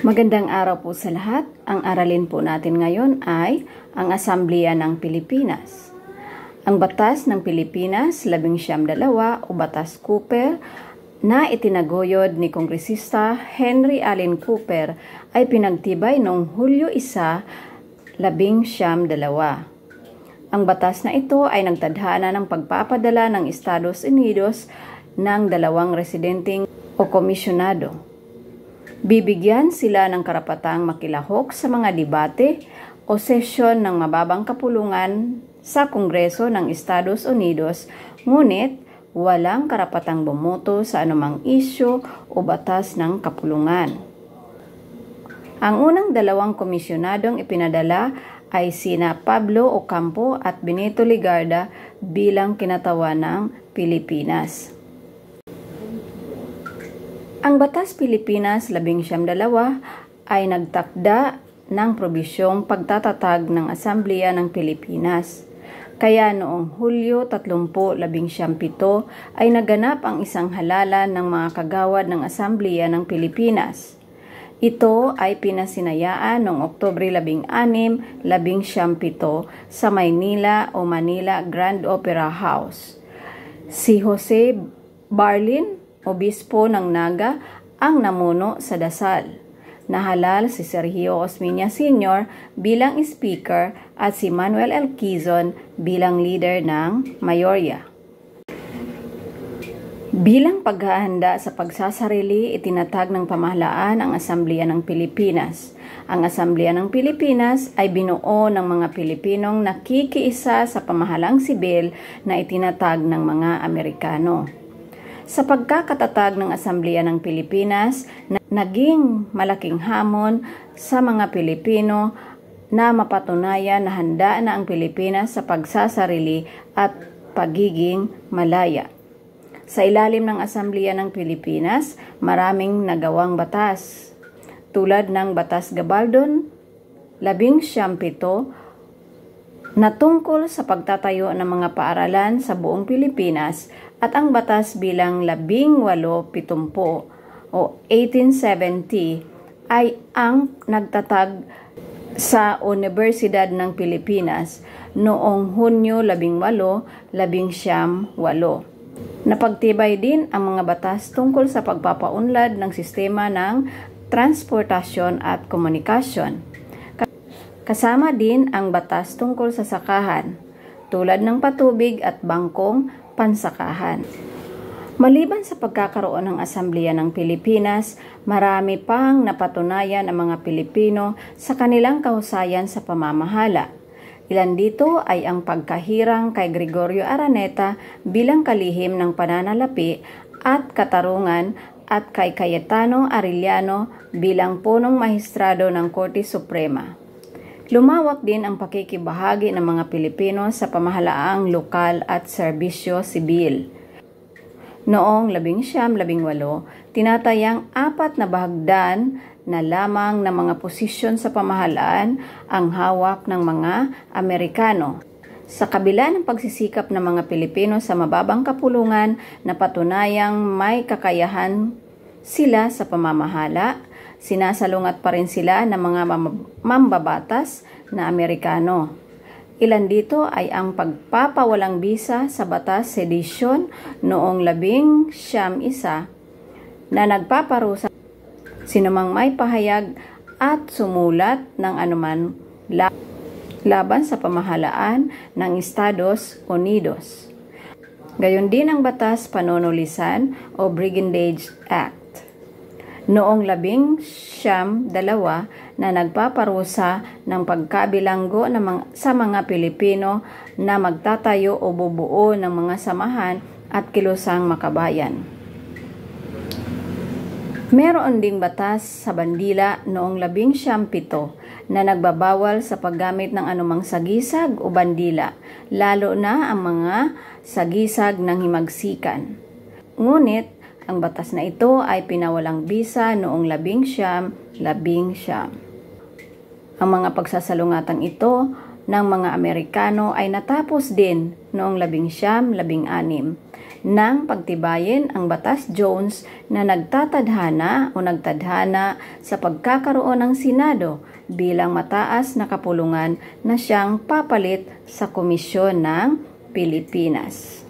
Magandang araw po sa lahat. Ang aralin po natin ngayon ay ang Asambleya ng Pilipinas. Ang Batas ng Pilipinas 19 o Batas Cooper na itinaguyod ni Kongresista Henry Allen Cooper ay pinagtibay noong Hulyo 1, 19. Ang batas na ito ay nagtadhana ng pagpapadala ng Estados Unidos ng 2 residenteng o komisyonado. Bibigyan sila ng karapatang makilahok sa mga debate o sesyon ng mababang kapulungan sa Kongreso ng Estados Unidos, ngunit walang karapatang bumoto sa anumang isyu o batas ng kapulungan. Ang unang 2 komisyonadong ipinadala ay sina Pablo Ocampo at Benito Legarda bilang kinatawan ng Pilipinas. Ang Batas Pilipinas 19 ay nagtakda ng probisyong pagtatatag ng Asambleya ng Pilipinas. Kaya noong Hulyo 30, 19 ay naganap ang isang halalan ng mga kagawad ng Asambleya ng Pilipinas. Ito ay pinasinayaan noong Oktubre 16, 19 sa Maynila o Manila Grand Opera House. Si Jose Barlin, obispo ng Naga, ang namuno sa dasal. Nahalal si Sergio Osmeña Sr. bilang speaker at si Manuel L. Quezon bilang leader ng Mayorya. Bilang paghahanda sa pagsasarili, itinatag ng pamahalaan ang Asambleya ng Pilipinas. Ang Asambleya ng Pilipinas ay binuo ng mga Pilipinong nakikiisa sa pamahalang sibil na itinatag ng mga Amerikano. Sa pagkakatatag ng Asambleya ng Pilipinas, naging malaking hamon sa mga Pilipino na mapatunayan na handa na ang Pilipinas sa pagsasarili at pagiging malaya. Sa ilalim ng Asambleya ng Pilipinas, maraming nagawang batas, tulad ng Batas Gabaldon 19 na tungkol sa pagtatayo ng mga paaralan sa buong Pilipinas at ang batas bilang 1870 o 1870 ay ang nagtatag sa Universidad ng Pilipinas noong Hunyo 18, 1908. Napagtibay din ang mga batas tungkol sa pagpapaunlad ng sistema ng transportasyon at komunikasyon. Kasama din ang batas tungkol sa sakahan, tulad ng patubig at bangkong pansakahan. Maliban sa pagkakaroon ng Asambleya ng Pilipinas, marami pang napatunayan ang mga Pilipino sa kanilang kahusayan sa pamamahala. Ilan dito ay ang pagkahirang kay Gregorio Araneta bilang kalihim ng pananalapi at katarungan at kay Cayetano Arellano bilang punong mahistrado ng Korte Suprema. Lumawak din ang pakikibahagi ng mga Pilipino sa pamahalaang lokal at serbisyo sibil. Noong 1918, tinatayang 4 na bahagdan na lamang ng mga posisyon sa pamahalaan ang hawak ng mga Amerikano. Sa kabila ng pagsisikap ng mga Pilipino sa mababang kapulungan na patunayang may kakayahan sila sa pamamahala, sinasalungat pa rin sila ng mga mambabatas na Amerikano. Ilan dito ay ang pagpapawalang bisa sa Batas Sedition noong 1901 na nagpaparusa sinumang may pahayag at sumulat ng anuman laban sa pamahalaan ng Estados Unidos. Gayon din ang Batas Panunulisan o Brigandage Act noong 1902 na nagpaparusa ng pagkabilanggo sa mga Pilipino na magtatayo o bubuo ng mga samahan at kilusang makabayan. Meron ding batas sa bandila noong 1907 na nagbabawal sa paggamit ng anumang sagisag o bandila, lalo na ang mga sagisag ng himagsikan. Ngunit, ang batas na ito ay pinawalang bisa noong 1911. Ang mga pagsasalungatang ito ng mga Amerikano ay natapos din noong 1916 nang pagtibayin ang Batas Jones na nagtadhana sa pagkakaroon ng Senado bilang mataas na kapulungan na siyang papalit sa Komisyon ng Pilipinas.